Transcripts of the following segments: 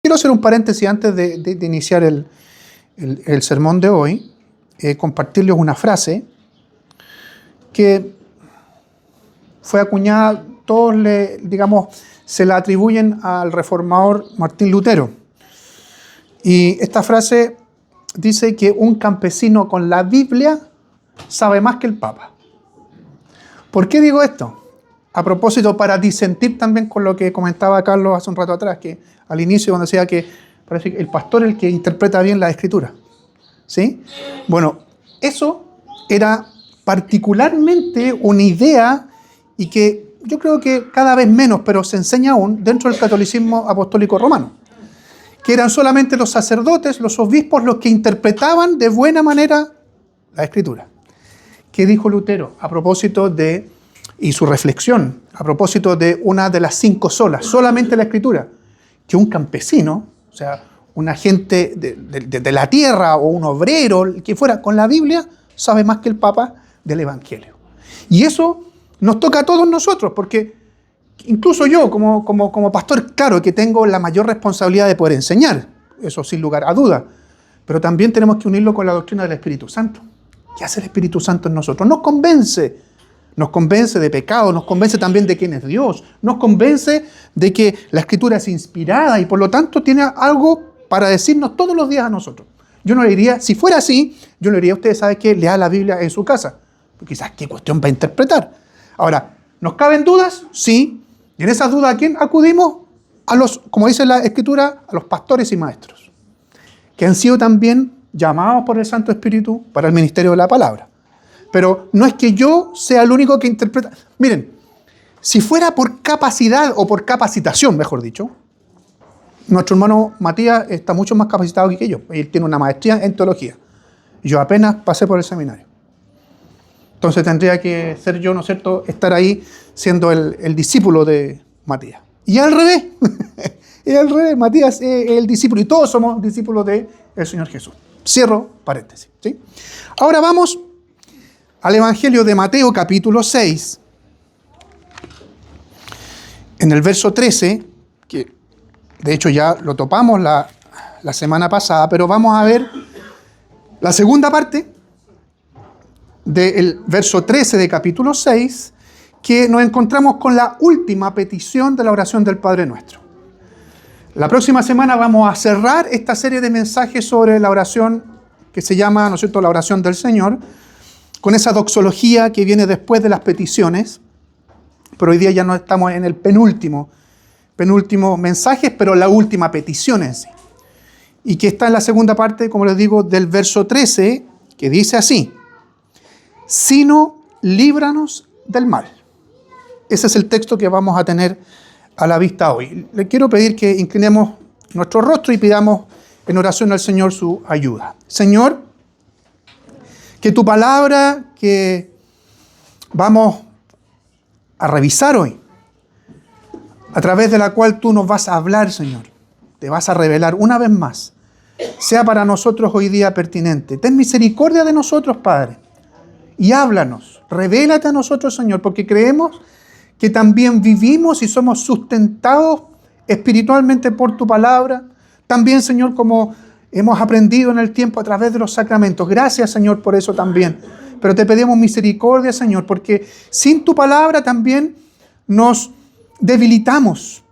Quiero hacer un paréntesis antes de iniciar el sermón de hoy, compartirles una frase que fue acuñada, todos se la atribuyen al reformador Martín Lutero. Y esta frase dice que un campesino con la Biblia sabe más que el Papa. ¿Por qué digo esto? A propósito, para disentir también con lo que comentaba Carlos hace un rato atrás, que al inicio cuando decía que parece que el pastor es el que interpreta bien la Escritura. ¿Sí? Bueno, eso era particularmente una idea y que yo creo que cada vez menos, pero se enseña aún dentro del catolicismo apostólico romano, que eran solamente los sacerdotes, los obispos, los que interpretaban de buena manera la Escritura. ¿Qué dijo Lutero a propósito de, y su reflexión, a propósito de una de las 5 solas, solamente la Escritura? Que un campesino, o sea, un agente de la tierra o un obrero, el que fuera, con la Biblia, sabe más que el Papa del Evangelio. Y eso nos toca a todos nosotros, porque incluso yo, como pastor, claro que tengo la mayor responsabilidad de poder enseñar, eso sin lugar a duda, pero también tenemos que unirlo con la doctrina del Espíritu Santo. ¿Qué hace el Espíritu Santo en nosotros? Nos convence de pecado, nos convence también de quién es Dios, nos convence de que la Escritura es inspirada y por lo tanto tiene algo para decirnos todos los días a nosotros. Yo no le diría, si fuera así, yo le diría a ustedes, ¿sabe qué? Lea la Biblia en su casa. Quizás qué cuestión va a interpretar. Ahora, ¿nos caben dudas? Sí. Y en esas dudas, ¿a quién acudimos? A los, como dice la Escritura, a los pastores y maestros, que han sido también llamados por el Santo Espíritu para el ministerio de la palabra. Pero no es que yo sea el único que interpreta. Miren, si fuera por capacidad o por capacitación, mejor dicho, nuestro hermano Matías está mucho más capacitado que yo. Él tiene una maestría en teología. Yo apenas pasé por el seminario. Entonces tendría que ser yo, ¿no es cierto?, estar ahí siendo el discípulo de Matías. Y al revés. Y al revés, Matías es el discípulo y todos somos discípulos del Señor Jesús. Cierro paréntesis. ¿Sí? Ahora vamos al Evangelio de Mateo, capítulo 6, en el verso 13, que de hecho ya lo topamos la semana pasada, pero vamos a ver la segunda parte del verso 13 de capítulo 6, que nos encontramos con la última petición de la oración del Padre Nuestro. La próxima semana vamos a cerrar esta serie de mensajes sobre la oración que se llama, ¿no es cierto?, la oración del Señor, con esa doxología que viene después de las peticiones, pero hoy día ya no estamos en el penúltimo mensaje, pero la última petición en sí. Y que está en la segunda parte, como les digo, del verso 13, que dice así: sino líbranos del mal. Ese es el texto que vamos a tener a la vista hoy. Le quiero pedir que inclinemos nuestro rostro y pidamos en oración al Señor su ayuda. Señor, que tu palabra que vamos a revisar hoy, a través de la cual tú nos vas a hablar, Señor, te vas a revelar una vez más, sea para nosotros hoy día pertinente. Ten misericordia de nosotros, Padre, y háblanos, revélate a nosotros, Señor, porque creemos que también vivimos y somos sustentados espiritualmente por tu palabra. También, Señor, como hemos aprendido en el tiempo a través de los sacramentos. Gracias, Señor, por eso también. Pero te pedimos misericordia, Señor, porque sin tu palabra también nos debilitamos.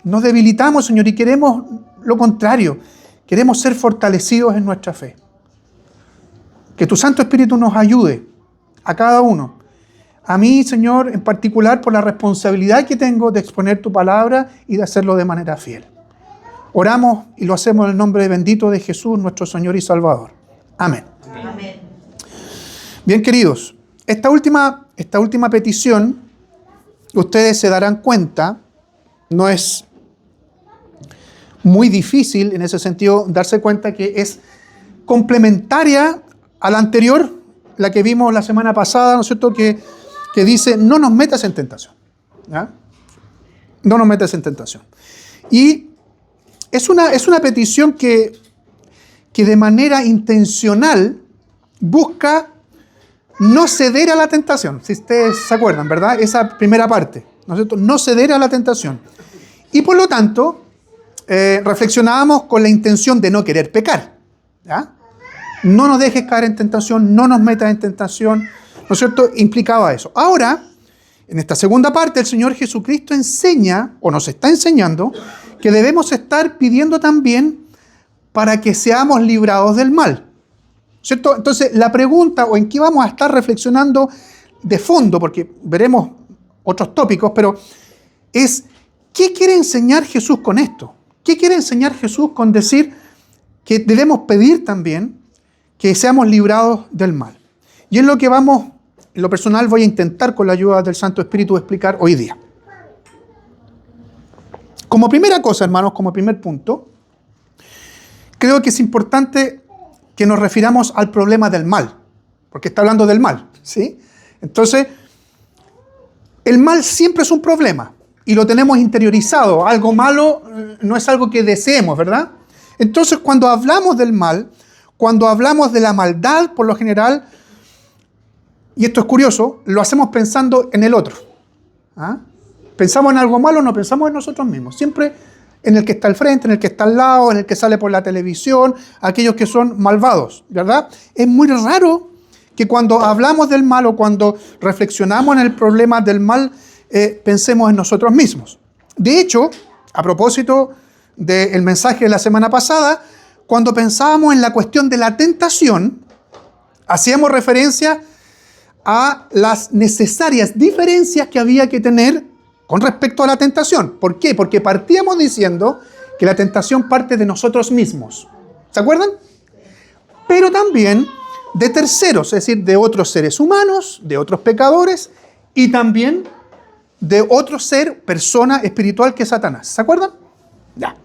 Nos debilitamos, Señor, y queremos lo contrario. Queremos ser fortalecidos en nuestra fe. Que tu Santo Espíritu nos ayude a cada uno. A mí, Señor, en particular por la responsabilidad que tengo de exponer tu palabra y de hacerlo de manera fiel. Oramos y lo hacemos en el nombre bendito de Jesús, nuestro Señor y Salvador. Amén. Amén. Bien, queridos, esta última petición, ustedes se darán cuenta, no es muy difícil en ese sentido darse cuenta que es complementaria a la anterior, la que vimos la semana pasada, ¿no es cierto?, que dice, no nos metas en tentación. ¿Ya? No nos metas en tentación. Y es una petición que de manera intencional busca no ceder a la tentación. Si ustedes se acuerdan, ¿verdad? Esa primera parte, ¿no es cierto? No ceder a la tentación. Y por lo tanto, reflexionábamos con la intención de no querer pecar. ¿Ya? No nos dejes caer en tentación, no nos metas en tentación, ¿no es cierto? Implicaba eso. Ahora, en esta segunda parte, el Señor Jesucristo enseña, o nos está enseñando, que debemos estar pidiendo también para que seamos librados del mal. ¿Cierto? Entonces, la pregunta, o en qué vamos a estar reflexionando de fondo, porque veremos otros tópicos, pero es, ¿qué quiere enseñar Jesús con esto? ¿Qué quiere enseñar Jesús con decir que debemos pedir también que seamos librados del mal? Y es lo que vamos, en lo personal, voy a intentar con la ayuda del Santo Espíritu explicar hoy día. Como primera cosa, hermanos, como primer punto, creo que es importante que nos refiramos al problema del mal, porque está hablando del mal, ¿sí? Entonces, el mal siempre es un problema y lo tenemos interiorizado. Algo malo no es algo que deseemos, ¿verdad? Entonces, cuando hablamos del mal, cuando hablamos de la maldad, por lo general, y esto es curioso, lo hacemos pensando en el otro. ¿Ah? Pensamos en algo malo, no pensamos en nosotros mismos. Siempre en el que está al frente, en el que está al lado, en el que sale por la televisión, aquellos que son malvados, ¿verdad? Es muy raro que cuando hablamos del mal o cuando reflexionamos en el problema del mal, pensemos en nosotros mismos. De hecho, a propósito del mensaje de la semana pasada, cuando pensábamos en la cuestión de la tentación, hacíamos referencia a las necesarias diferencias que había que tener con respecto a la tentación. ¿Por qué? Porque partíamos diciendo que la tentación parte de nosotros mismos. ¿Se acuerdan? Pero también de terceros, es decir, de otros seres humanos, de otros pecadores y también de otro ser, persona espiritual que es Satanás. ¿Se acuerdan? Ya.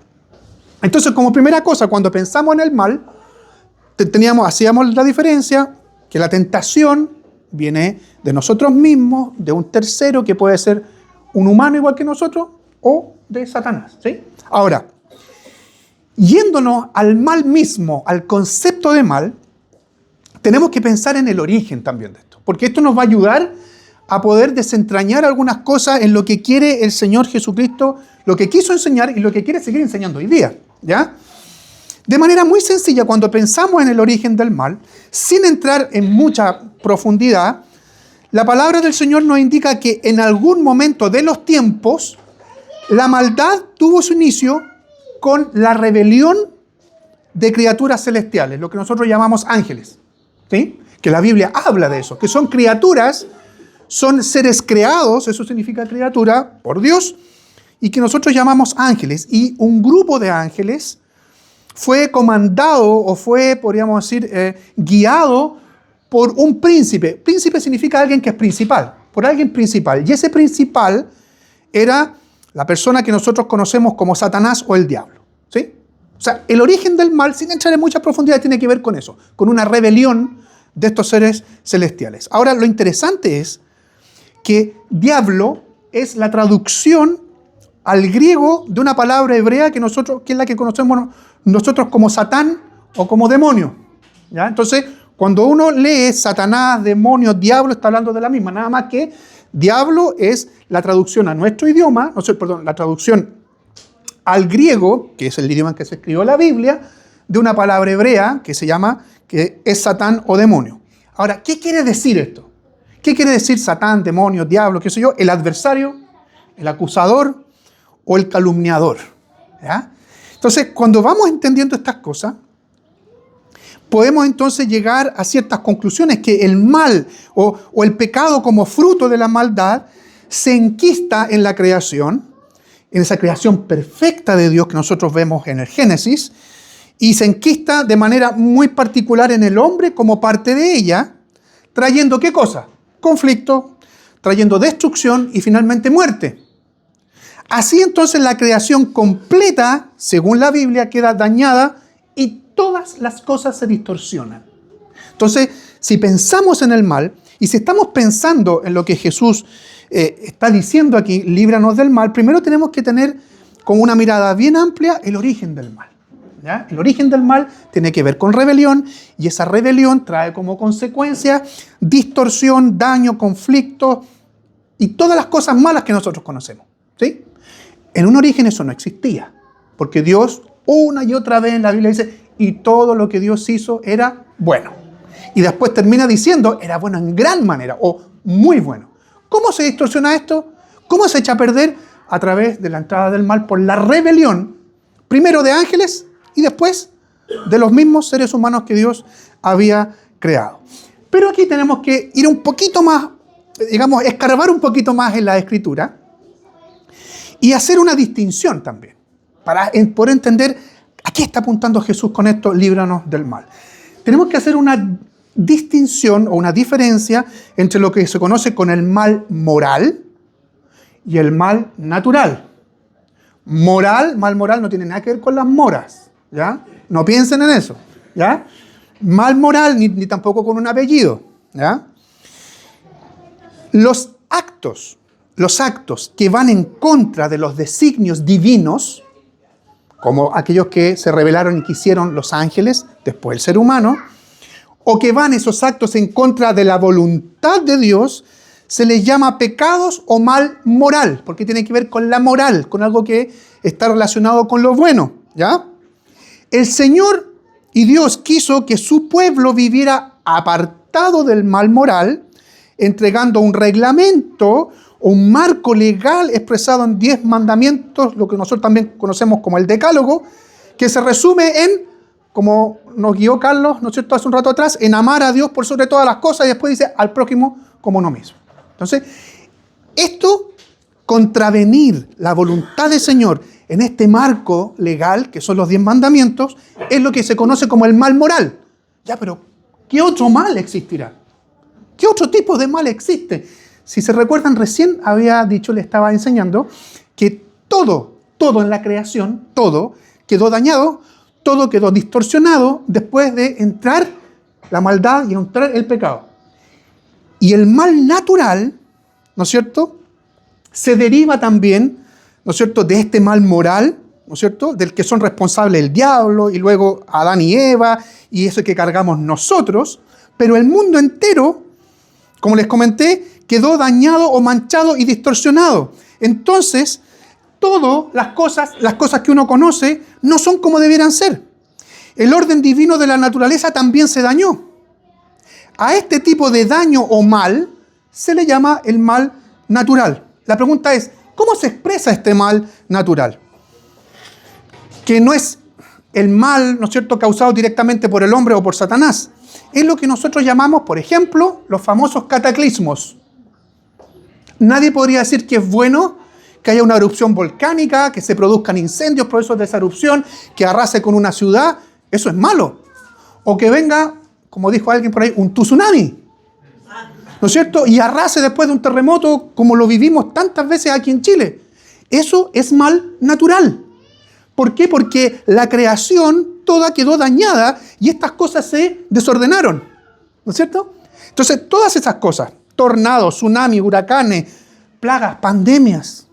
Entonces, como primera cosa, cuando pensamos en el mal, hacíamos la diferencia que la tentación viene de nosotros mismos, de un tercero que puede ser un humano igual que nosotros o de Satanás. ¿Sí? Ahora, yéndonos al mal mismo, al concepto de mal, tenemos que pensar en el origen también de esto, porque esto nos va a ayudar a poder desentrañar algunas cosas en lo que quiere el Señor Jesucristo, lo que quiso enseñar y lo que quiere seguir enseñando hoy día. ¿Ya? De manera muy sencilla, cuando pensamos en el origen del mal, sin entrar en mucha profundidad, la palabra del Señor nos indica que en algún momento de los tiempos, la maldad tuvo su inicio con la rebelión de criaturas celestiales, lo que nosotros llamamos ángeles. ¿Sí? Que la Biblia habla de eso, que son criaturas, son seres creados, eso significa criatura, por Dios, y que nosotros llamamos ángeles. Y un grupo de ángeles fue comandado o fue, podríamos decir, guiado por un príncipe. Príncipe significa alguien que es principal, por alguien principal. Y ese principal era la persona que nosotros conocemos como Satanás o el diablo. ¿Sí? O sea, el origen del mal, sin entrar en mucha profundidad, tiene que ver con eso, con una rebelión de estos seres celestiales. Ahora, lo interesante es que diablo es la traducción al griego de una palabra hebrea que es la que conocemos nosotros como Satán o como demonio. ¿Ya? Entonces, cuando uno lee Satanás, demonio, diablo, está hablando de la misma, nada más que diablo es la traducción a nuestro idioma, la traducción al griego, que es el idioma en que se escribió la Biblia, de una palabra hebrea que es Satán o demonio. Ahora, ¿qué quiere decir esto? ¿Qué quiere decir Satán, demonio, diablo, qué sé yo? El adversario, el acusador o el calumniador. ¿Ya? Entonces, cuando vamos entendiendo estas cosas, podemos entonces llegar a ciertas conclusiones que el mal o el pecado como fruto de la maldad se enquista en la creación, en esa creación perfecta de Dios que nosotros vemos en el Génesis, y se enquista de manera muy particular en el hombre como parte de ella, trayendo ¿qué cosa? Conflicto, trayendo destrucción y finalmente muerte. Así entonces la creación completa, según la Biblia, queda dañada y todas las cosas se distorsionan. Entonces, si pensamos en el mal y si estamos pensando en lo que Jesús está diciendo aquí, líbranos del mal, primero tenemos que tener con una mirada bien amplia el origen del mal. ¿Ya? El origen del mal tiene que ver con rebelión y esa rebelión trae como consecuencia distorsión, daño, conflicto y todas las cosas malas que nosotros conocemos. ¿Sí? En un origen eso no existía. Porque Dios una y otra vez en la Biblia dice, y todo lo que Dios hizo era bueno. Y después termina diciendo, era bueno en gran manera o muy bueno. ¿Cómo se distorsiona esto? ¿Cómo se echa a perder? A través de la entrada del mal por la rebelión, primero de ángeles y después de los mismos seres humanos que Dios había creado. Pero aquí tenemos que ir un poquito más, digamos, escarbar un poquito más en la Escritura y hacer una distinción también, para poder entender a qué está apuntando Jesús con esto, líbranos del mal. Tenemos que hacer una distinción o una diferencia entre lo que se conoce con el mal moral y el mal natural. Mal moral no tiene nada que ver con las moras, ¿ya? No piensen en eso, ¿ya? Mal moral ni tampoco con un apellido, ¿ya? Los actos que van en contra de los designios divinos, como aquellos que se revelaron y que hicieron los ángeles, después el ser humano, o que van esos actos en contra de la voluntad de Dios, se les llama pecados o mal moral, porque tiene que ver con la moral, con algo que está relacionado con lo bueno, ¿ya? El Señor y Dios quiso que su pueblo viviera apartado del mal moral, entregando un reglamento o un marco legal expresado en 10 mandamientos, lo que nosotros también conocemos como el Decálogo, que se resume en, como nos guió Carlos, ¿no es cierto?, hace un rato atrás, en amar a Dios por sobre todas las cosas y después dice al prójimo como uno mismo. Entonces, esto, contravenir la voluntad del Señor en este marco legal, que son los 10 mandamientos, es lo que se conoce como el mal moral. Ya, pero ¿qué otro mal existirá? ¿Qué otro tipo de mal existe? Si se recuerdan, recién había dicho, le estaba enseñando, que todo en la creación, todo quedó dañado, todo quedó distorsionado después de entrar la maldad y entrar el pecado. Y el mal natural, ¿no es cierto?, se deriva también, ¿no es cierto?, de este mal moral, ¿no es cierto?, del que son responsables el diablo y luego Adán y Eva y eso que cargamos nosotros, pero el mundo entero, como les comenté, quedó dañado o manchado y distorsionado. Entonces, todas las cosas que uno conoce, no son como debieran ser. El orden divino de la naturaleza también se dañó. A este tipo de daño o mal se le llama el mal natural. La pregunta es, ¿cómo se expresa este mal natural? Que no es el mal, ¿no es cierto?, causado directamente por el hombre o por Satanás. Es lo que nosotros llamamos, por ejemplo, los famosos cataclismos. Nadie podría decir que es bueno que haya una erupción volcánica, que se produzcan incendios por eso de esa erupción, que arrase con una ciudad. Eso es malo. O que venga, como dijo alguien por ahí, un tsunami, ¿no es cierto?, y arrase después de un terremoto como lo vivimos tantas veces aquí en Chile. Eso es mal natural. ¿Por qué? Porque la creación toda quedó dañada y estas cosas se desordenaron, ¿no es cierto? Entonces, todas esas cosas, tornados, tsunamis, huracanes, plagas, pandemias,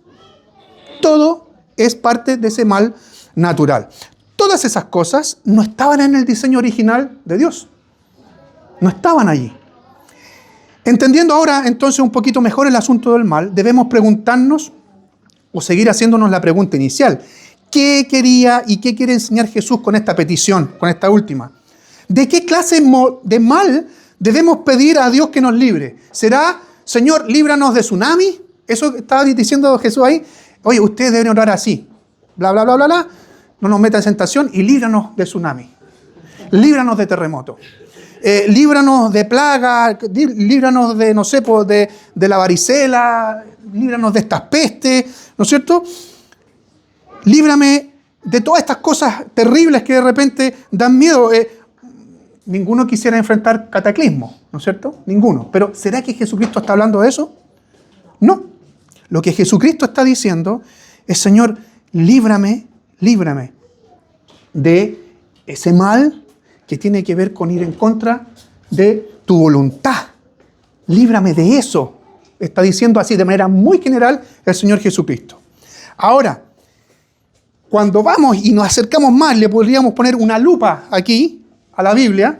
todo es parte de ese mal natural. Todas esas cosas no estaban en el diseño original de Dios. No estaban allí. Entendiendo ahora entonces un poquito mejor el asunto del mal, debemos preguntarnos o seguir haciéndonos la pregunta inicial. ¿Qué quería y qué quiere enseñar Jesús con esta petición, con esta última? ¿De qué clase de mal debemos pedir a Dios que nos libre? ¿Será, Señor, líbranos de tsunami? Eso estaba diciendo Jesús ahí. Oye, ustedes deben orar así. Bla, bla, bla, bla, bla. No nos metan en tentación y líbranos de tsunami. Líbranos de terremoto. Líbranos de plagas, líbranos de, no sé, de la varicela, líbranos de estas pestes, ¿no es cierto? Líbrame de todas estas cosas terribles que de repente dan miedo. Ninguno quisiera enfrentar cataclismos, ¿no es cierto? Ninguno. Pero ¿será que Jesucristo está hablando de eso? No. Lo que Jesucristo está diciendo es, Señor, líbrame de ese mal que tiene que ver con ir en contra de tu voluntad. Líbrame de eso. Está diciendo así de manera muy general el Señor Jesucristo. Ahora, cuando vamos y nos acercamos más, le podríamos poner una lupa aquí a la Biblia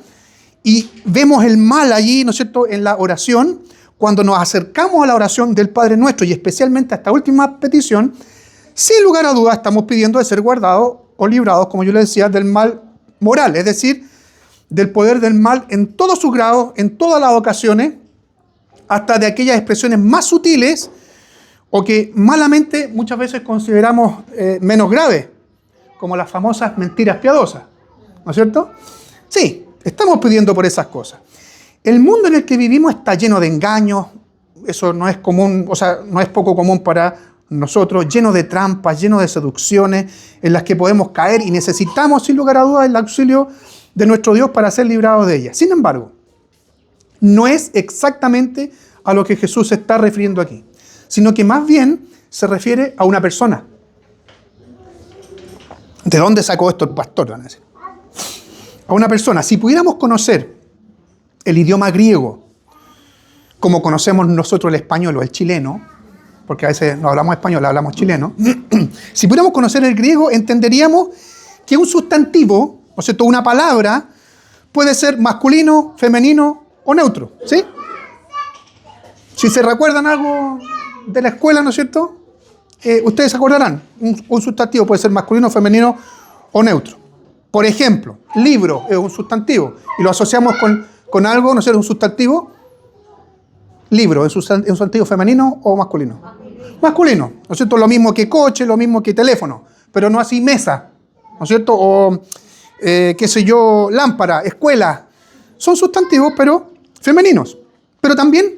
y vemos el mal allí, ¿no es cierto?, en la oración. Cuando nos acercamos a la oración del Padre Nuestro y especialmente a esta última petición, sin lugar a dudas estamos pidiendo de ser guardados o librados, como yo les decía, del mal moral, es decir, del poder del mal en todos sus grados, en todas las ocasiones, hasta de aquellas expresiones más sutiles o que malamente muchas veces consideramos menos graves, como las famosas mentiras piadosas, ¿no es cierto? Sí, estamos pidiendo por esas cosas. El mundo en el que vivimos está lleno de engaños, eso no es común, o sea, no es poco común para nosotros, lleno de trampas, lleno de seducciones en las que podemos caer y necesitamos, sin lugar a dudas, el auxilio de nuestro Dios para ser librados de ellas. Sin embargo, no es exactamente a lo que Jesús se está refiriendo aquí, sino que más bien se refiere a una persona. ¿De dónde sacó esto el pastor? Van a decir. A una persona. Si pudiéramos conocer el idioma griego, como conocemos nosotros el español o el chileno, porque a veces no hablamos español, hablamos chileno, si pudiéramos conocer el griego, entenderíamos que un sustantivo, o sea, una palabra, puede ser masculino, femenino o neutro, ¿sí? Si se recuerdan algo de la escuela, ¿no es cierto? Ustedes se acordarán, un sustantivo puede ser masculino, femenino o neutro. Por ejemplo, libro es un sustantivo y lo asociamos con algo, ¿no es cierto? Un sustantivo. Libro es un sustantivo femenino o masculino. Masculino, ¿no es cierto? Lo mismo que coche, lo mismo que teléfono, pero no así mesa, ¿no es cierto? O, qué sé yo, lámpara, escuela. Son sustantivos, pero femeninos. Pero también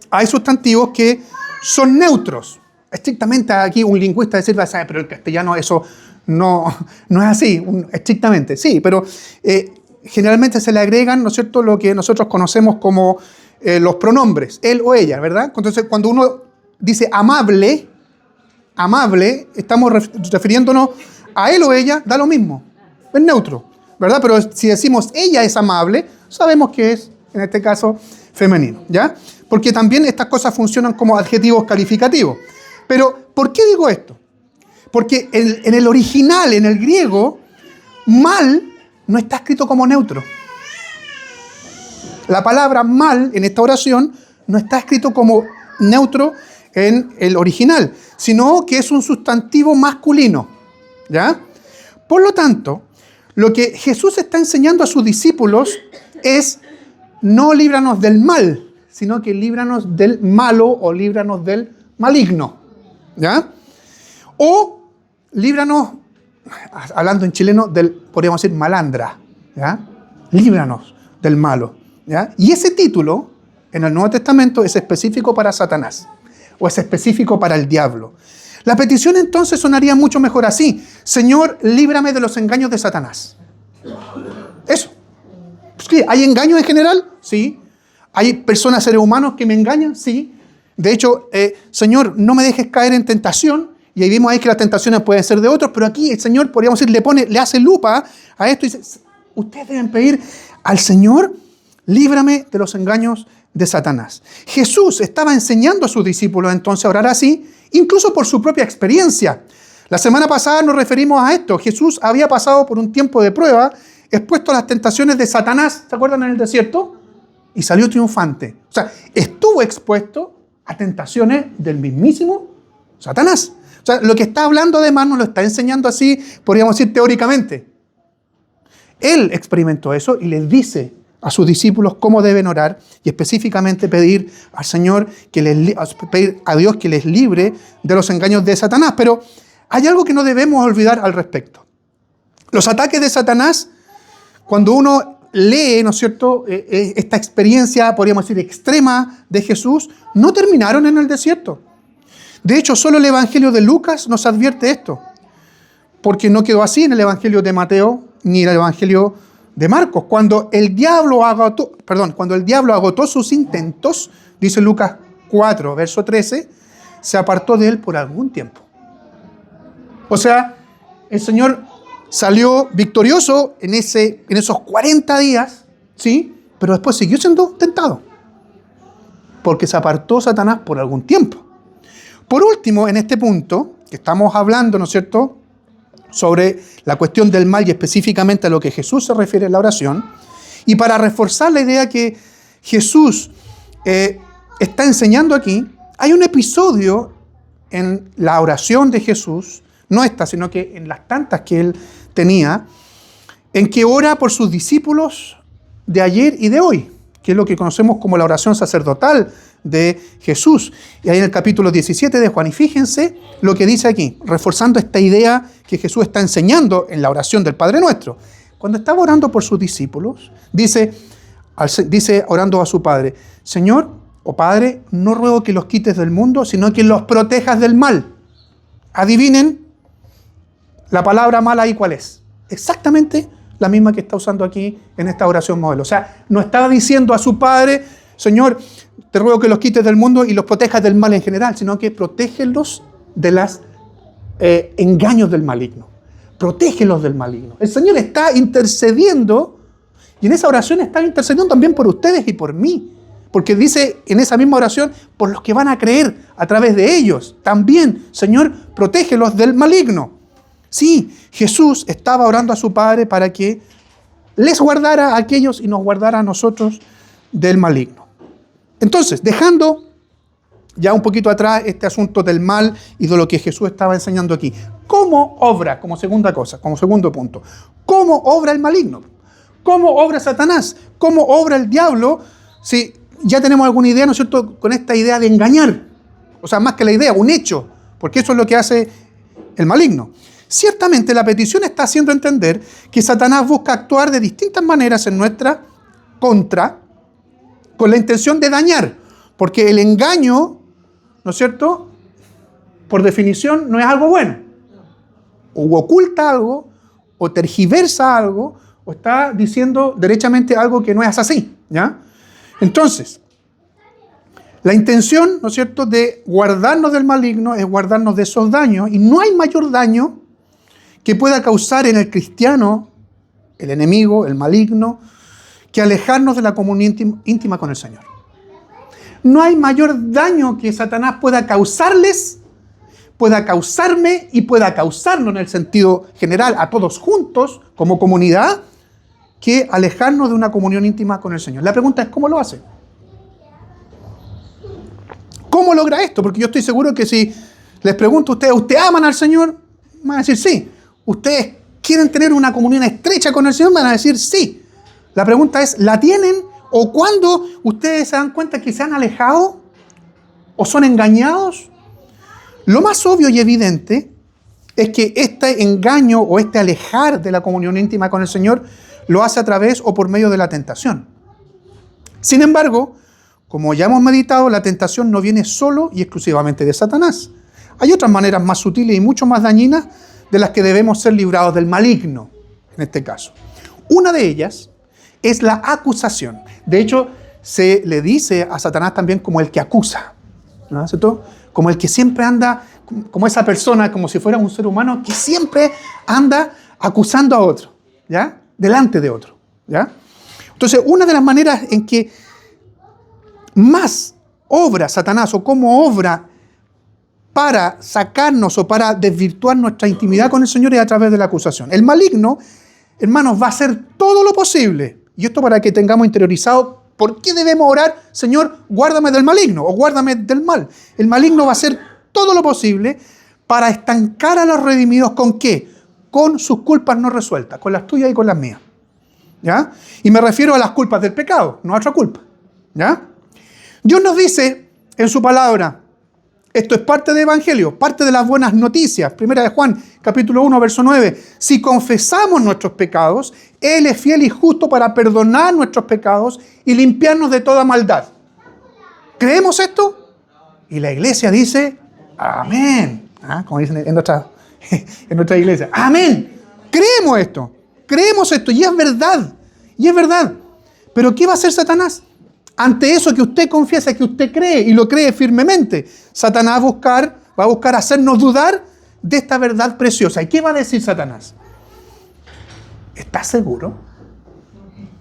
hay sustantivos que son neutros. Estrictamente aquí un lingüista decir, pero el castellano eso no es así, estrictamente. Sí, pero generalmente se le agregan, ¿no es cierto?, lo que nosotros conocemos como los pronombres, él o ella, ¿verdad? Entonces, cuando uno dice amable, estamos refiriéndonos a él o ella, da lo mismo, es neutro, ¿verdad? Pero si decimos ella es amable, sabemos que es, en este caso, femenino, ¿ya? Porque también estas cosas funcionan como adjetivos calificativos. Pero, ¿por qué digo esto? Porque en el original, en el griego, mal no está escrito como neutro. La palabra mal en esta oración no está escrito como neutro en el original, sino que es un sustantivo masculino, ¿ya? Por lo tanto, lo que Jesús está enseñando a sus discípulos es no líbranos del mal, sino que líbranos del malo o líbranos del maligno, ¿ya? O líbranos, hablando en chileno, podríamos decir malandra, ¿ya? Líbranos del malo, ¿ya? Y ese título en el Nuevo Testamento es específico para Satanás o es específico para el diablo. La petición entonces sonaría mucho mejor así: Señor, líbrame de los engaños de Satanás. Eso. Pues, ¿hay engaños en general? Sí. ¿Hay personas, seres humanos que me engañan? Sí. De hecho, Señor, no me dejes caer en tentación. Y ahí vimos ahí que las tentaciones pueden ser de otros, pero aquí el Señor, podríamos decir, le hace lupa a esto y dice, ustedes deben pedir al Señor, líbrame de los engaños de Satanás. Jesús estaba enseñando a sus discípulos entonces a orar así, incluso por su propia experiencia. La semana pasada nos referimos a esto. Jesús había pasado por un tiempo de prueba, expuesto a las tentaciones de Satanás, ¿se acuerdan en el desierto? Y salió triunfante. O sea, estuvo expuesto a tentaciones del mismísimo Satanás. O sea, lo que está hablando además nos lo está enseñando así, podríamos decir teóricamente. Él experimentó eso y les dice a sus discípulos cómo deben orar y específicamente pedir al Señor, pedir a Dios que les libre de los engaños de Satanás. Pero hay algo que no debemos olvidar al respecto. Los ataques de Satanás, cuando uno lee, ¿no es cierto?, esta experiencia, podríamos decir, extrema de Jesús, no terminaron en el desierto. De hecho, solo el Evangelio de Lucas nos advierte esto, porque no quedó así en el Evangelio de Mateo ni en el Evangelio de Marcos. Cuando el diablo agotó sus intentos, dice Lucas 4, verso 13, se apartó de él por algún tiempo. O sea, el Señor salió victorioso en esos 40 días, ¿sí? Pero después siguió siendo tentado, porque se apartó Satanás por algún tiempo. Por último, en este punto, que estamos hablando, ¿no es cierto?, sobre la cuestión del mal y específicamente a lo que Jesús se refiere en la oración, y para reforzar la idea que Jesús está enseñando aquí, hay un episodio en la oración de Jesús, no esta, sino que en las tantas que él tenía, en que ora por sus discípulos de ayer y de hoy, que es lo que conocemos como la oración sacerdotal de Jesús. Y ahí en el capítulo 17 de Juan, y fíjense lo que dice aquí, reforzando esta idea que Jesús está enseñando en la oración del Padre Nuestro. Cuando estaba orando por sus discípulos, dice orando a su Padre, Señor o Padre, no ruego que los quites del mundo, sino que los protejas del mal. Adivinen la palabra mal ahí cuál es. Exactamente la misma que está usando aquí en esta oración modelo. O sea, no estaba diciendo a su Padre, Señor, te ruego que los quites del mundo y los protejas del mal en general, sino que protégelos de los engaños del maligno. Protégelos del maligno. El Señor está intercediendo, y en esa oración está intercediendo también por ustedes y por mí. Porque dice en esa misma oración, por los que van a creer a través de ellos. También, Señor, protégelos del maligno. Sí, Jesús estaba orando a su Padre para que les guardara a aquellos y nos guardara a nosotros del maligno. Entonces, dejando ya un poquito atrás este asunto del mal y de lo que Jesús estaba enseñando aquí. ¿Cómo obra, como segunda cosa, como segundo punto? ¿Cómo obra el maligno? ¿Cómo obra Satanás? ¿Cómo obra el diablo? Si ya tenemos alguna idea, ¿no es cierto?, con esta idea de engañar. O sea, más que la idea, un hecho. Porque eso es lo que hace el maligno. Ciertamente la petición está haciendo entender que Satanás busca actuar de distintas maneras en nuestra contra con la intención de dañar. Porque el engaño, ¿no es cierto?, por definición no es algo bueno. O oculta algo, o tergiversa algo, o está diciendo derechamente algo que no es así, ¿ya? Entonces, la intención, ¿no es cierto?, de guardarnos del maligno es guardarnos de esos daños, y no hay mayor daño que pueda causar en el cristiano, el enemigo, el maligno, que alejarnos de la comunión íntima con el Señor. No hay mayor daño que Satanás pueda causarles, pueda causarme y pueda causarnos en el sentido general a todos juntos, como comunidad, que alejarnos de una comunión íntima con el Señor. La pregunta es, ¿cómo lo hace? ¿Cómo logra esto? Porque yo estoy seguro que si les pregunto a ustedes, ¿ustedes aman al Señor? Van a decir sí. ¿Ustedes quieren tener una comunión estrecha con el Señor? Van a decir sí. La pregunta es, ¿la tienen? ¿O cuándo ustedes se dan cuenta que se han alejado? ¿O son engañados? Lo más obvio y evidente es que este engaño o este alejar de la comunión íntima con el Señor lo hace a través o por medio de la tentación. Sin embargo, como ya hemos meditado, la tentación no viene solo y exclusivamente de Satanás. Hay otras maneras más sutiles y mucho más dañinas de las que debemos ser librados del maligno, en este caso. Una de ellas es la acusación. De hecho, se le dice a Satanás también como el que acusa, ¿no es cierto? Como el que siempre anda, como esa persona, como si fuera un ser humano, que siempre anda acusando a otro, ¿ya? Delante de otro, ¿ya? Entonces, una de las maneras en que más obra Satanás o cómo obra para sacarnos o para desvirtuar nuestra intimidad con el Señor es a través de la acusación. El maligno, hermanos, va a hacer todo lo posible, y esto para que tengamos interiorizado por qué debemos orar, Señor, guárdame del maligno o guárdame del mal. El maligno va a hacer todo lo posible para estancar a los redimidos, ¿con qué? Con sus culpas no resueltas, con las tuyas y con las mías, ¿ya? Y me refiero a las culpas del pecado, no a otra culpa, ¿ya? Dios nos dice en su palabra, esto es parte del Evangelio, parte de las buenas noticias. Primera de Juan, capítulo 1, verso 9. Si confesamos nuestros pecados, Él es fiel y justo para perdonar nuestros pecados y limpiarnos de toda maldad. ¿Creemos esto? Y la iglesia dice, amén. Como dicen en nuestra iglesia, amén. Creemos esto y es verdad. Y es verdad. Pero ¿qué va a hacer Satanás? Ante eso que usted confiesa, que usted cree y lo cree firmemente, Satanás va a buscar hacernos dudar de esta verdad preciosa. ¿Y qué va a decir Satanás? ¿Estás seguro?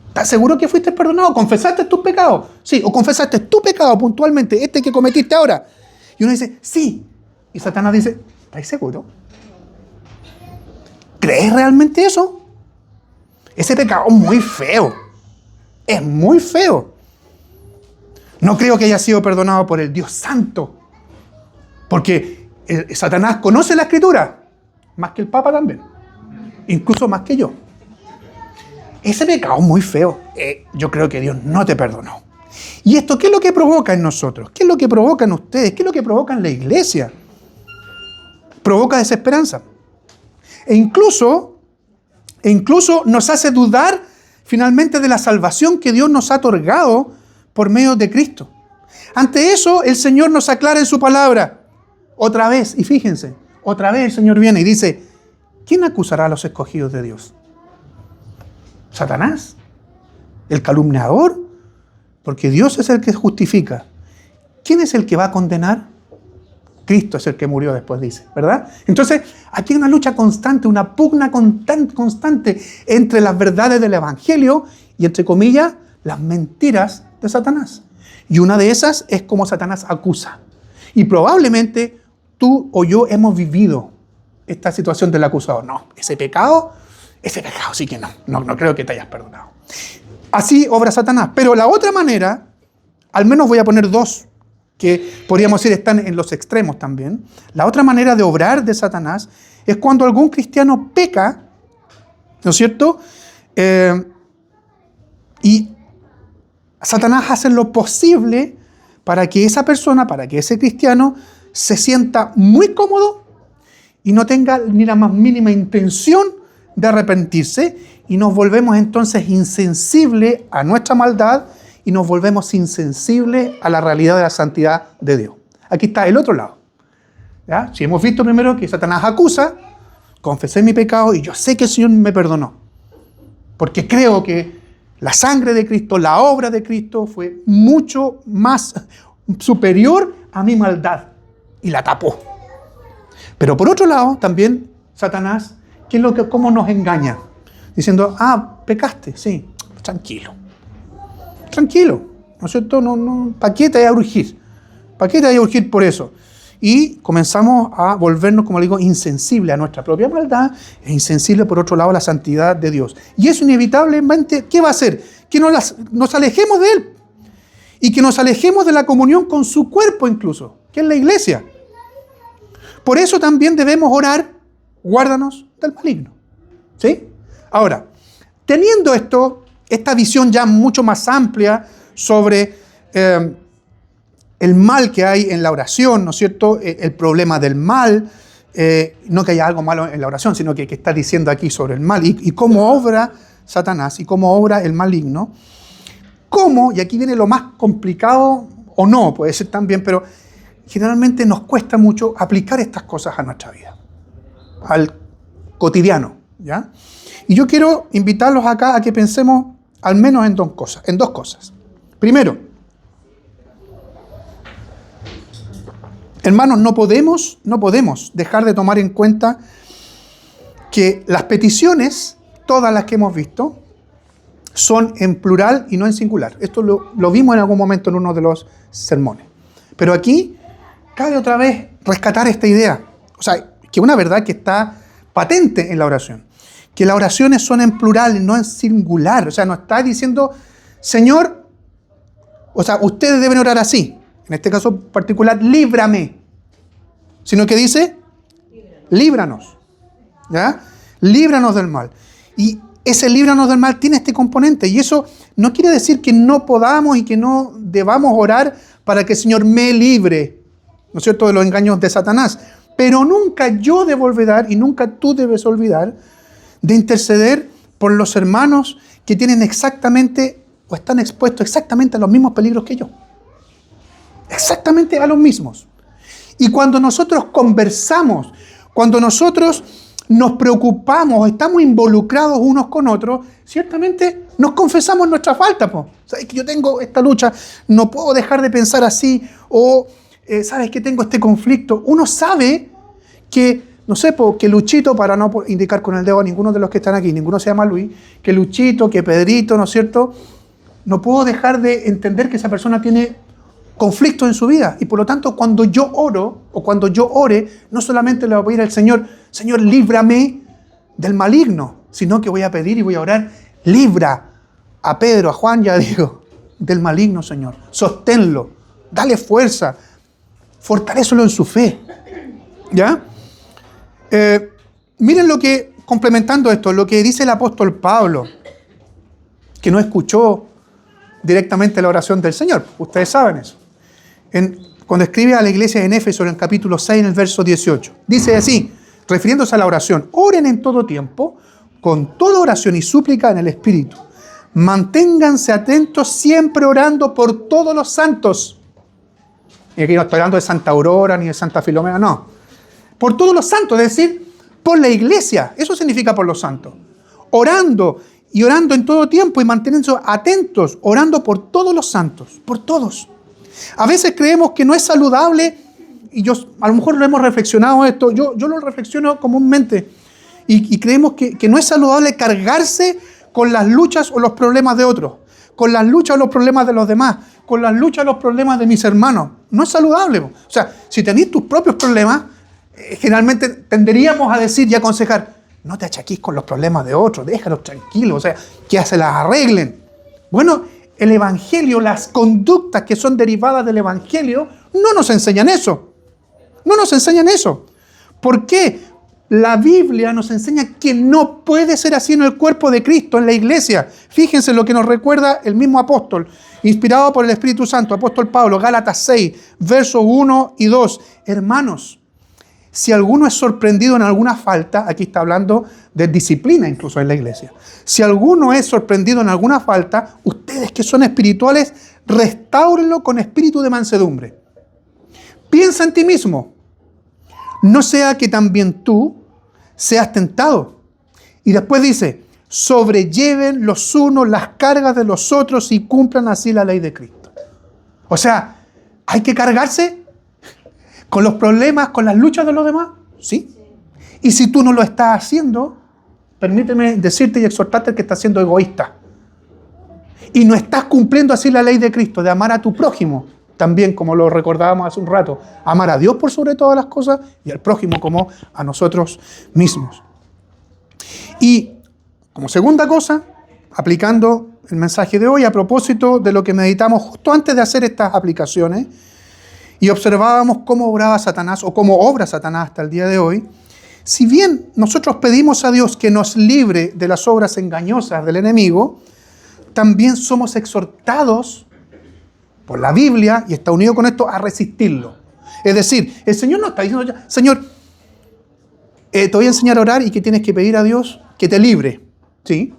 ¿Estás seguro que fuiste perdonado? ¿Confesaste tus pecados? Sí, o confesaste tu pecado puntualmente, este que cometiste ahora. Y uno dice, sí. Y Satanás dice, ¿estás seguro? ¿Crees realmente eso? Ese pecado es muy feo. Es muy feo. No creo que haya sido perdonado por el Dios Santo. Porque Satanás conoce la Escritura, más que el Papa también, incluso más que yo. Ese pecado es muy feo. Yo creo que Dios no te perdonó. ¿Y esto qué es lo que provoca en nosotros? ¿Qué es lo que provoca en ustedes? ¿Qué es lo que provoca en la iglesia? Provoca desesperanza. E incluso nos hace dudar finalmente de la salvación que Dios nos ha otorgado por medio de Cristo. Ante eso, el Señor nos aclara en su palabra. Otra vez, y fíjense, otra vez el Señor viene y dice, ¿quién acusará a los escogidos de Dios? ¿Satanás? ¿El calumniador? Porque Dios es el que justifica. ¿Quién es el que va a condenar? Cristo es el que murió después, dice, ¿verdad? Entonces, aquí hay una lucha constante, una pugna constante entre las verdades del Evangelio y, entre comillas, las mentiras de Satanás. Y una de esas es como Satanás acusa. Y probablemente tú o yo hemos vivido esta situación del acusador. No, ese pecado sí que no creo que te hayas perdonado. Así obra Satanás. Pero la otra manera, al menos voy a poner dos, que podríamos decir están en los extremos también. La otra manera de obrar de Satanás es cuando algún cristiano peca, ¿no es cierto? Y Satanás hace lo posible para que esa persona, para que ese cristiano se sienta muy cómodo y no tenga ni la más mínima intención de arrepentirse, y nos volvemos entonces insensibles a nuestra maldad y nos volvemos insensibles a la realidad de la santidad de Dios. Aquí está el otro lado. ¿Ya? Si hemos visto primero que Satanás acusa, confesé mi pecado y yo sé que el Señor me perdonó, porque creo que la sangre de Cristo, la obra de Cristo fue mucho más superior a mi maldad y la tapó. Pero por otro lado, también Satanás, ¿cómo nos engaña? Diciendo, pecaste, sí, tranquilo, ¿no es cierto? ¿Para qué te vayas a urgir? ¿Para qué te vayas a urgir por eso? Y comenzamos a volvernos, como le digo, insensibles a nuestra propia maldad e insensibles, por otro lado, a la santidad de Dios. Y eso inevitablemente, ¿qué va a hacer? Que nos alejemos de Él y que nos alejemos de la comunión con su cuerpo incluso, que es la iglesia. Por eso también debemos orar, guárdanos del maligno. ¿Sí? Ahora, teniendo esta visión ya mucho más amplia sobre el mal que hay en la oración, ¿no es cierto? El problema del mal, no que haya algo malo en la oración, sino que está diciendo aquí sobre el mal y cómo obra Satanás y cómo obra el maligno. ¿Cómo? Y aquí viene lo más complicado, o no, puede ser también, pero generalmente nos cuesta mucho aplicar estas cosas a nuestra vida, al cotidiano, ¿ya? Y yo quiero invitarlos acá a que pensemos al menos en dos cosas. Primero, hermanos, no podemos dejar de tomar en cuenta que las peticiones, todas las que hemos visto, son en plural y no en singular. Esto lo vimos en algún momento en uno de los sermones. Pero aquí cabe otra vez rescatar esta idea. O sea, que una verdad que está patente en la oración. Que las oraciones son en plural, no en singular. O sea, no está diciendo, Señor, o sea, ustedes deben orar así. En este caso particular, líbrame. Sino que dice, líbranos. ¿Ya? Líbranos del mal. Y ese líbranos del mal tiene este componente. Y eso no quiere decir que no podamos y que no debamos orar para que el Señor me libre, ¿no es cierto?, de los engaños de Satanás. Pero nunca yo debo olvidar y nunca tú debes olvidar de interceder por los hermanos que tienen exactamente o están expuestos exactamente a los mismos peligros que yo. Exactamente a los mismos. Y cuando nosotros conversamos, cuando nosotros nos preocupamos, estamos involucrados unos con otros, ciertamente nos confesamos nuestra falta. ¿Sabes que yo tengo esta lucha? No puedo dejar de pensar así. O, ¿sabes que tengo este conflicto? Uno sabe que, no sé, que Luchito, para no indicar con el dedo a ninguno de los que están aquí, ninguno se llama Luis, que Luchito, que Pedrito, ¿no es cierto? No puedo dejar de entender que esa persona tiene conflicto en su vida. Y por lo tanto, cuando yo oro, o cuando yo ore, no solamente le voy a pedir al Señor, Señor, líbrame del maligno, sino que voy a pedir y voy a orar, libra a Pedro, a Juan, ya digo, del maligno, Señor. Sosténlo, dale fuerza, fortalécelo en su fe. ¿Ya? Miren lo que, complementando esto, lo que dice el apóstol Pablo, que no escuchó directamente la oración del Señor. Ustedes saben eso. Cuando escribe a la iglesia en Éfeso, en el capítulo 6, en el verso 18, dice así, refiriéndose a la oración: oren en todo tiempo, con toda oración y súplica en el Espíritu. Manténganse atentos, siempre orando por todos los santos. Y aquí no estoy hablando de Santa Aurora ni de Santa Filomena, no. Por todos los santos, es decir, por la iglesia. Eso significa por los santos. Orando y orando en todo tiempo y manteniéndose atentos, orando por todos los santos, por todos. A veces creemos que no es saludable, y a lo mejor lo hemos reflexionado esto, yo lo reflexiono comúnmente, y creemos que no es saludable cargarse con las luchas o los problemas de otros, con las luchas o los problemas de los demás, con las luchas o los problemas de mis hermanos. No es saludable. O sea, si tenéis tus propios problemas, generalmente tenderíamos a decir y aconsejar: no te achaquís con los problemas de otros, déjalos tranquilos, o sea, que ya se las arreglen. Bueno, el Evangelio, las conductas que son derivadas del Evangelio, no nos enseñan eso. No nos enseñan eso. ¿Por qué? La Biblia nos enseña que no puede ser así en el cuerpo de Cristo, en la iglesia. Fíjense lo que nos recuerda el mismo apóstol, inspirado por el Espíritu Santo, apóstol Pablo, Gálatas 6, versos 1 y 2. Hermanos, si alguno es sorprendido en alguna falta, aquí está hablando de disciplina incluso en la iglesia. Si alguno es sorprendido en alguna falta, ustedes que son espirituales, restáurenlo con espíritu de mansedumbre. Piensa en ti mismo, no sea que también tú seas tentado. Y después dice: sobrelleven los unos las cargas de los otros y cumplan así la ley de Cristo. O sea, ¿hay que cargarse con los problemas, con las luchas de los demás? Sí. Y si tú no lo estás haciendo, permíteme decirte y exhortarte que estás siendo egoísta. Y no estás cumpliendo así la ley de Cristo, de amar a tu prójimo. También, como lo recordábamos hace un rato, amar a Dios por sobre todas las cosas y al prójimo como a nosotros mismos. Y como segunda cosa, aplicando el mensaje de hoy a propósito de lo que meditamos justo antes de hacer estas aplicaciones, y observábamos cómo obraba Satanás o cómo obra Satanás hasta el día de hoy. Si bien nosotros pedimos a Dios que nos libre de las obras engañosas del enemigo, también somos exhortados por la Biblia, y está unido con esto, a resistirlo. Es decir, el Señor no está diciendo: Señor, te voy a enseñar a orar y que tienes que pedir a Dios que te libre. Sí,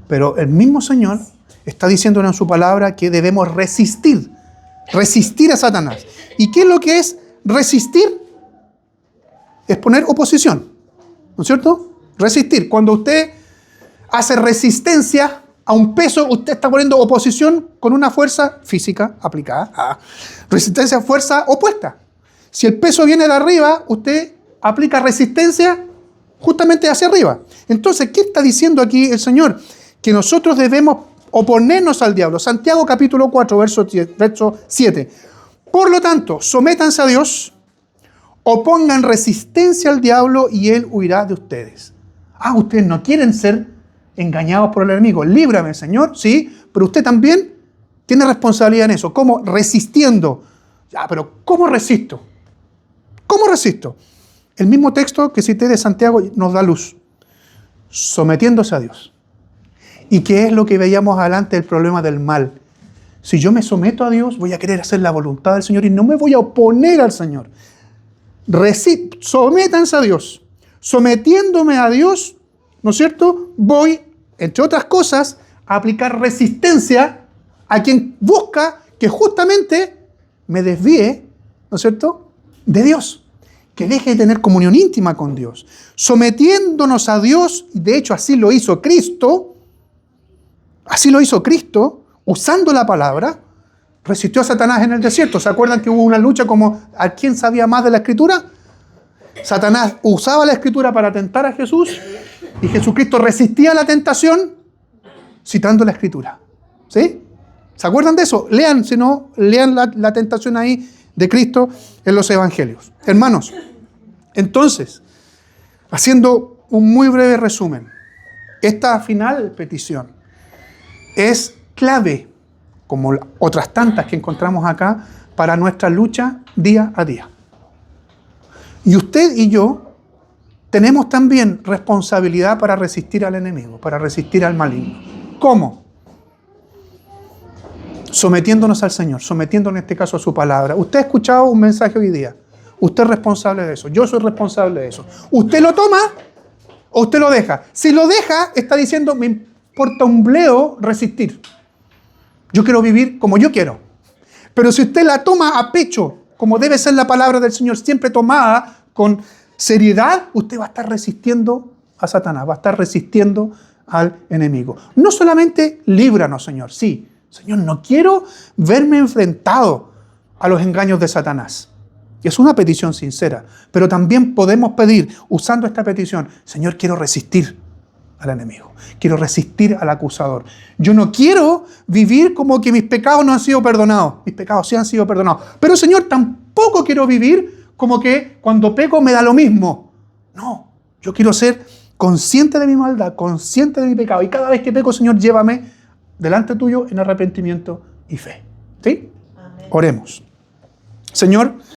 pero el mismo Señor está diciéndonos en su palabra que debemos resistir a Satanás. ¿Y qué es lo que es resistir? Es poner oposición, ¿no es cierto? Resistir. Cuando usted hace resistencia a un peso, usted está poniendo oposición con una fuerza física aplicada. Resistencia, fuerza opuesta. Si el peso viene de arriba, usted aplica resistencia justamente hacia arriba. Entonces, ¿qué está diciendo aquí el Señor? Que nosotros debemos oponernos al diablo. Santiago capítulo 4, verso 7. Por lo tanto, sométanse a Dios, opongan resistencia al diablo y él huirá de ustedes. Ustedes no quieren ser engañados por el enemigo. Líbrame, Señor, sí, pero usted también tiene responsabilidad en eso. ¿Cómo? Resistiendo. Pero ¿cómo resisto? ¿Cómo resisto? El mismo texto que cité de Santiago nos da luz. Sometiéndose a Dios. ¿Y qué es lo que veíamos adelante del problema del mal? Si yo me someto a Dios, voy a querer hacer la voluntad del Señor y no me voy a oponer al Señor. Sométanse a Dios. Sometiéndome a Dios, ¿no es cierto? Voy, entre otras cosas, a aplicar resistencia a quien busca que justamente me desvíe, ¿no es cierto?, de Dios. Que deje de tener comunión íntima con Dios. Sometiéndonos a Dios, de hecho así lo hizo Cristo, usando la palabra, resistió a Satanás en el desierto. ¿Se acuerdan que hubo una lucha como a quién sabía más de la Escritura? Satanás usaba la Escritura para tentar a Jesús y Jesucristo resistía la tentación citando la Escritura. ¿Sí? ¿Se acuerdan de eso? Lean, si no, lean la tentación ahí de Cristo en los Evangelios. Hermanos, entonces, haciendo un muy breve resumen, esta final petición es clave, como otras tantas que encontramos acá, para nuestra lucha día a día. Y usted y yo tenemos también responsabilidad para resistir al enemigo, para resistir al maligno. ¿Cómo? Sometiéndonos al Señor, sometiéndonos en este caso a su palabra. Usted ha escuchado un mensaje hoy día. Usted es responsable de eso. Yo soy responsable de eso. Usted lo toma o usted lo deja. Si lo deja, está diciendo, me importa un bledo resistir. Yo quiero vivir como yo quiero. Pero si usted la toma a pecho, como debe ser la palabra del Señor, siempre tomada con seriedad, usted va a estar resistiendo a Satanás, va a estar resistiendo al enemigo. No solamente líbranos, Señor. Sí, Señor, no quiero verme enfrentado a los engaños de Satanás. Es una petición sincera, pero también podemos pedir, usando esta petición, Señor, quiero resistir al enemigo, quiero resistir al acusador. Yo no quiero vivir como que mis pecados no han sido perdonados. Mis pecados sí han sido perdonados. Pero, Señor, tampoco quiero vivir como que cuando peco me da lo mismo. No, yo quiero ser consciente de mi maldad, consciente de mi pecado. Y cada vez que peco, Señor, llévame delante tuyo en arrepentimiento y fe. ¿Sí? Amén. Oremos. Señor,